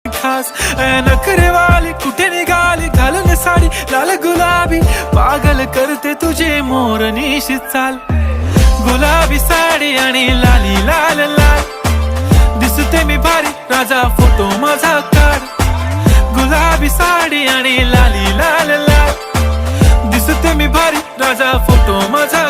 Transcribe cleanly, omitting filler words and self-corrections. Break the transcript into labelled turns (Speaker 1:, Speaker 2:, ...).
Speaker 1: खास नखरेवाली कुठे निघाली घालून साडी लाल गुलाबी पागल करते तुझे मोरनीशी चाल गुलाबी साडी आणि लाली लाल लाल दिसते मी भारी राजा फोटो माझा काढ गुलाबी साडी आणि लाली लाल लाल दिसते मी भारी राजा फोटो माझा